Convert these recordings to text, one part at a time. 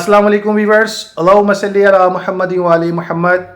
Assalamu alaikum viewers. Allahumma salli ala Muhammad wa ali Muhammad.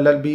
LLB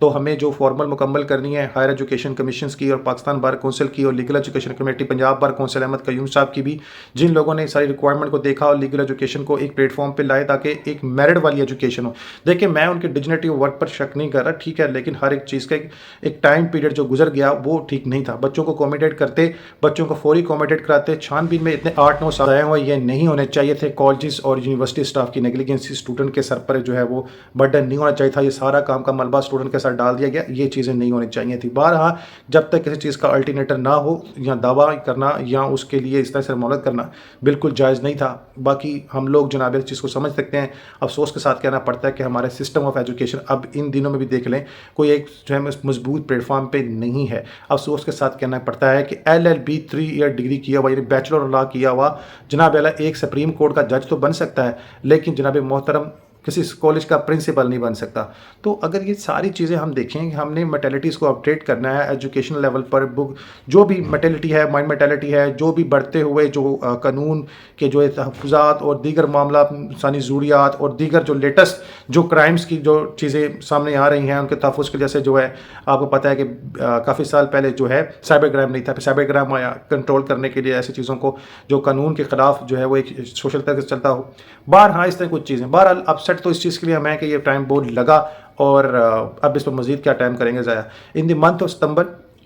تو ہمیں جو formal مکمل کرنی ہے ہائر ایجوکیشن کمیشنز کی اور پاکستان بار کونسل کی اور legal education committee Punjab bar council Ahmad Qayyum sahib کی بھی، جن لوگوں نے ساری ریکوائرمنٹ کو دیکھا اور لیگل ایجوکیشن کو ایک پلیٹ فارم پہ لائے تاکہ ایک میرٹ والی ایجوکیشن ہو. دیکھیں میں ان کے ڈگنیٹی ورک پر شک نہیں کر رہا، ٹھیک ہے، لیکن ہر ایک چیز کا ایک ٹائم پیریڈ جو گزر گیا وہ ٹھیک نہیں تھا. بچوں کو اکوموڈیٹ کرتے، بچوں کو فوری اکوموڈیٹ کراتے، چھان بین میں اتنے 8-9 سال آئے ہوئے، یہ نہیں ہونے چاہیے تھے. کالجز اور یونیورسٹی اسٹاف کی نیگلیجنسی اسٹوڈنٹ کے سر پر جو ہے وہ برڈن نہیں ہونا چاہیے تھا. یہ سارا کام کا ملبہ اسٹوڈنٹ کے سر ڈال دیا گیا، یہ چیزیں نہیں ہونی چاہیے تھی. بہرحال جب تک کسی چیز کا الٹرنیٹر نہ ہو یا دعویٰ کرنا یا اس کے لیے اس طرح سے معاملت کرنا بالکل جائز نہیں تھا. باقی ہم لوگ جناب اس چیز کو سمجھ سکتے ہیں. افسوس کے ساتھ کہنا پڑتا ہے کہ ہمارے سسٹم آف ایجوکیشن اب ان دنوں میں بھی دیکھ لیں کوئی ایک جو ہے مضبوط پلیٹ فارم پہ نہیں ہے. افسوس کے ساتھ کہنا پڑتا ہے کہ LLB 3 ایئر ڈگری کیا ہوا، یعنی بیچلر آف لا کیا ہوا جناب اعلیٰ ایک سپریم کورٹ کا جج تو بن سکتا ہے، لیکن جناب محترم کسی کالج کا پرنسپل نہیں بن سکتا. تو اگر یہ ساری چیزیں ہم دیکھیں، ہم نے میٹیلٹیز کو اپڈیٹ کرنا ہے ایجوکیشن لیول پر. جو بھی میٹیلٹی ہے، مائنڈ میٹیلٹی ہے، جو بھی بڑھتے ہوئے جو قانون کے جو تحفظات اور دیگر معاملات، انسانی ضروریات اور دیگر جو لیٹسٹ جو کرائمز کی جو چیزیں سامنے آ رہی ہیں ان کے تحفظ کے، جیسے جو ہے آپ کو پتہ ہے کہ کافی سال پہلے جو ہے سائبر کرائم نہیں تھا، پھر سائبر کرائم آیا کنٹرول کرنے کے لیے ایسی چیزوں کو جو قانون کے خلاف جو ہے وہ ایک سوشل طرح سے چلتا ہو. بہرحال اس طرح کچھ چیزیں، بہرحال اپسیٹ تو اس چیز کے لیے ہمیں کہ یہ ٹائم بورڈ لگا اور اب اس پر مزید کیا ٹائم کریں گے ضائع. ان دی منتھ آف ستمبر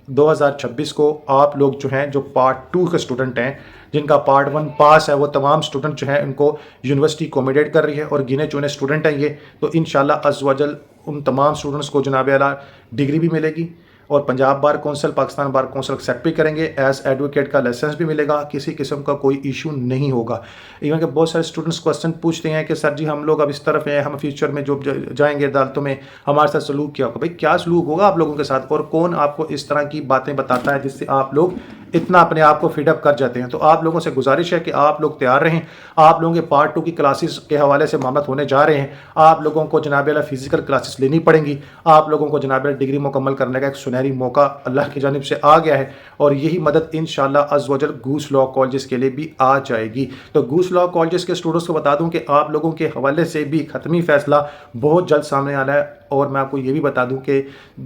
2026 کو آپ لوگ جو ہیں جو پارٹ 2 کے اسٹوڈنٹ ہیں، جن کا پارٹ 1 پاس ہے، وہ تمام اسٹوڈنٹ جو ہیں ان کو یونیورسٹی اکوموڈیٹ کر رہی ہے اور گنے چنے اسٹوڈنٹ ہیں یہ. تو انشاءاللہ عز و جل ان تمام اسٹوڈنٹس کو جناب اعلیٰ ڈگری بھی ملے گی اور Punjab bar council, Pakistan bar council accept بھی کریں گے، ایز ایڈوکیٹ کا لائسنس بھی ملے گا، کسی قسم کا کوئی ایشو نہیں ہوگا. ایون کہ بہت سارے اسٹوڈنٹس کوسچن پوچھتے ہیں کہ سر جی ہم لوگ اب اس طرف ہیں، ہم فیوچر میں جو جائیں گے عدالتوں میں ہمارے ساتھ سلوک کیا ہوگا. بھائی کیا سلوک ہوگا آپ لوگوں کے ساتھ، اور کون آپ کو اس طرح کی باتیں بتاتا ہے جس سے آپ لوگ اتنا اپنے آپ کو فیڈ اپ کر جاتے ہیں. تو آپ لوگوں سے گزارش ہے کہ آپ لوگ تیار رہیں. آپ لوگوں کے پارٹ 2 کی کلاسز کے حوالے سے معاملات ہونے جا رہے ہیں. آپ لوگوں کو جناب اعلیٰ فزیکل کلاسز لینی پڑیں گی. آپ لوگوں کو جناب اعلیٰ ڈگری مکمل کرنے کا ایک سنہری موقع اللہ کی جانب سے آ گیا ہے اور یہی مدد انشاءاللہ عز و جل گوس لاء کالجز کے لیے بھی آ جائے گی. تو گوس لاء کالجز کے اسٹوڈنٹس کو بتا دوں کہ آپ لوگوں کے حوالے سے بھی حتمی فیصلہ بہت جلد سامنے آنا ہے. اور میں آپ کو یہ بھی بتا دوں کہ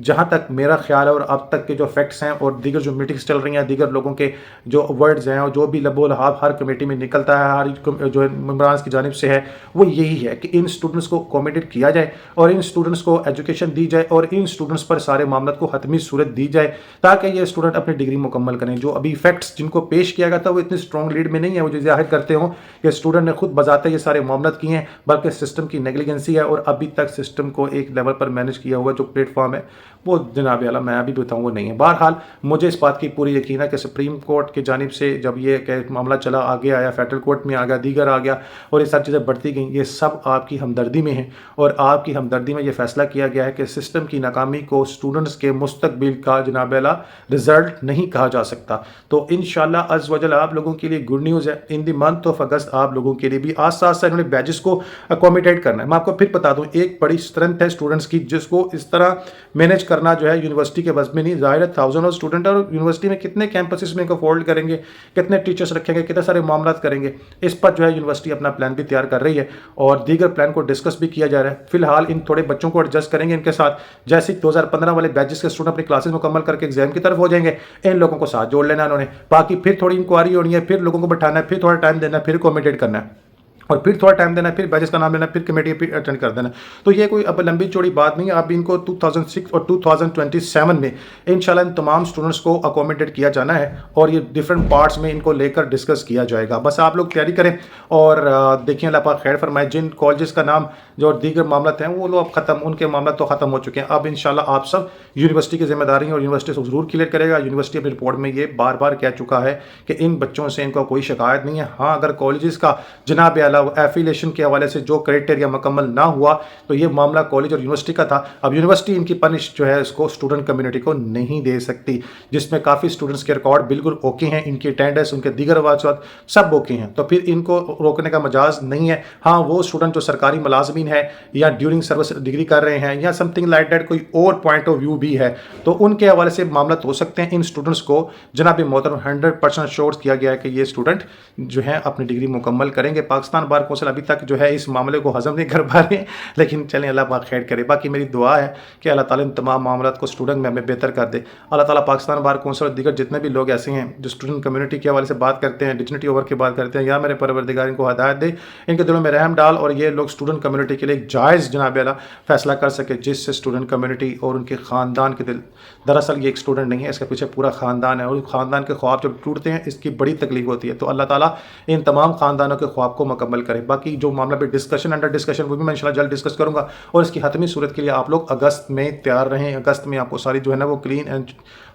جہاں تک میرا خیال ہے اور اب تک کے جو فیکٹس ہیں اور دیگر جو میٹنگس چل رہی ہیں، دیگر لوگوں کے جو ورڈز ہیں اور جو بھی لب و لحاظ ہر کمیٹی میں نکلتا ہے، ہر جو ممبران کی جانب سے ہے، وہ یہی ہے کہ ان اسٹوڈنٹس کو اکوموڈیٹ کیا جائے اور ان اسٹوڈنٹس کو ایجوکیشن دی جائے اور ان اسٹوڈنٹس پر سارے معاملات کو حتمی صورت دی جائے تاکہ یہ اسٹوڈنٹ اپنی ڈگری مکمل کریں. جو ابھی فیکٹس جن کو پیش کیا گیا تھا وہ اتنی اسٹرانگ لیڈ میں نہیں ہے، وہ جو ظاہر کرتے ہوں کہ اسٹوڈنٹ نے خود بذاتہ یہ سارے معاملات کیے ہیں، بلکہ سسٹم کی نیگلیجنسی ہے اور ابھی تک سسٹم کو ایک لیول پر مینیج کیا ہوا جو پلیٹ فارم ہے وہ جناب اعلیٰ میں ابھی بتاؤں وہ نہیں ہے. بہرحال مجھے اس بات کی پوری یقین ہے کہ سپریم کورٹ کی جانب سے جب یہ کہ معاملہ چلا آگے آیا، فیڈرل کورٹ میں آ گیا، دیگر آ گیا اور یہ سب چیزیں بڑھتی گئیں، یہ سب آپ کی ہمدردی میں ہیں اور آپ کی ہمدردی میں یہ فیصلہ کیا گیا ہے کہ سسٹم کی ناکامی کو اسٹوڈنٹس کے مستقبل کا جناب اعلیٰ رزلٹ نہیں کہا جا سکتا. تو انشاءاللہ عز و جل آپ لوگوں کے لیے گڈ نیوز ہے. ان دی منتھ آف اگست آپ لوگوں کے لیے بھی ساتھ انہوں نے بیچز کو اکوموڈیٹ کرنا ہے. میں آپ کو پھر بتا دوں ایک بڑی اسٹرینتھ ہے اسٹوڈنٹس کی جس کو اس طرح مینیج کرنا جو ہے یونیورسٹی کے بس میں نہیں. ظاہر ہے 1000 آف اسٹوڈنٹ اور یونیورسٹی میں کتنے کیمپسز میں کو فولڈ کریں گے، کتنے ٹیچرس رکھیں گے، کتنے سارے معاملات کریں گے. اس پر جو ہے یونیورسٹی اپنا پلان بھی تیار کر رہی ہے اور دیگر پلان کو ڈسکس بھی کیا جا رہا ہے. فی الحال ان تھوڑے بچوں کو ایڈجسٹ کریں گے ان کے ساتھ، جیسے 2015 والے بیچز کے اسٹوڈنٹ اپنی کلاسز مکمل کر کے ایگزام کی طرف ہو جائیں گے، ان لوگوں کو ساتھ جوڑ لینا انہوں نے. باقی پھر تھوڑی انکوائری ہونی ہے، پھر لوگوں کو بٹھانا ہے، پھر تھوڑا ٹائم دینا ہے، پھر اکوموڈیٹ کرنا ہے اور پھر تھوڑا ٹائم دینا ہے، پھر بیچز کا نام لینا، پھر کمیٹی اٹینڈ کر دینا. تو یہ کوئی اب لمبی چوڑی بات نہیں ہے. اب ان کو 2006 اور 2027 میں انشاءاللہ ان تمام اسٹوڈنٹس کو اکوموڈیٹ کیا جانا ہے اور یہ ڈفرینٹ پارٹس میں ان کو لے کر ڈسکس کیا جائے گا. بس آپ لوگ تیاری کریں اور دیکھیں اللہ پاک خیر فرمائے. جن کالجز کا نام جو دیگر معاملات ہیں وہ لوگ اب ختم، ان کے معاملات تو ختم ہو چکے ہیں. اب انشاءاللہ آپ سب یونیورسٹی کی ذمہ داری ہیں اور یونیورسٹی سے ضرور کلیئر کرے گا. یونیورسٹی اپنی رپورٹ میں یہ بار بار کہہ چکا ہے کہ ان بچوں سے ان کو کوئی شکایت نہیں ہے. ہاں اگر کالجز کا جناب اعلیٰ ایفیلیشن کے حوالے سے جو کرائٹیریا مکمل نہ ہوا تو یہ معاملہ کالج اور یونیورسٹی کا تھا. اب یونیورسٹی ان کی پنش جو ہے اس کو اسٹوڈنٹ کمیونٹی کو نہیں دے سکتی، جس میں کافی اسٹوڈنٹس کے ریکارڈ بالکل اوکے ہیں، ان کی اٹینڈنس، ان کے دیگر واجبات سب اوکے ہیں. تو پھر ان کو روکنے کا مجاز نہیں ہے. ہاں وہ اسٹوڈنٹ جو سرکاری ملازمین ہے یا ڈیورنگ سروس ڈگری کر رہے ہیں یا سم تھنگ لائک دیٹ کوئی اور پوائنٹ آف ویو بھی ہے تو ان کے حوالے سے معاملات ہو سکتے ہیں. ان اسٹوڈنٹس کو جناب محترم 100% شور کیا گیا ہے کہ یہ اسٹوڈنٹ جو ہیں اپنی ڈگری مکمل کریں گے. پاکستان بار کونسل ابھی تک جو ہے اس معاملے کو ہضم نہیں کر پا رہے ہیں، لیکن چلیں اللہ پاک خیر کرے۔ باقی میری دعا ہے کہ اللہ تعالیٰ ان تمام معاملات کو اسٹوڈنٹ میں ہمیں بہتر کر دے۔ اللہ تعالیٰ پاکستان بار کونسل اور دیگر جتنے بھی لوگ ایسے ہیں جو اسٹوڈنٹ کمیونٹی کے حوالے سے بات کرتے ہیں، ڈگنیٹی اوور کی بات کرتے ہیں، یا میرے پروردگار ان کو ہدایت دے، ان کے دلوں میں رحم ڈال، اور یہ لوگ اسٹوڈنٹ کمیونٹی کے لیے ایک جائز جناب اعلیٰ فیصلہ کر سکے، جس سے اسٹوڈنٹ کمیونٹی اور ان کے خاندان کے دل، دراصل یہ ایک اسٹوڈنٹ نہیں ہے، اس کے پیچھے پورا خاندان ہے، اور خاندان کے خواب جب ٹوٹتے ہیں اس کی بڑی تکلیف ہوتی ہے۔ تو اللہ تعالیٰ ان تمام خاندانوں کے خواب کو مکمل کرے۔ باقی جو معاملہ پہ ڈسکشن انڈر ڈسکشن وہ بھی میں انشاءاللہ جلد ڈسکس کروں گا، اور اس کی حتمی صورت کے لیے آپ لوگ اگست میں تیار رہیں۔ اگست میں آپ کو ساری جو ہے نا وہ کلین اینڈ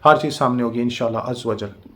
ہر چیز سامنے ہوگی انشاءاللہ عز و جل۔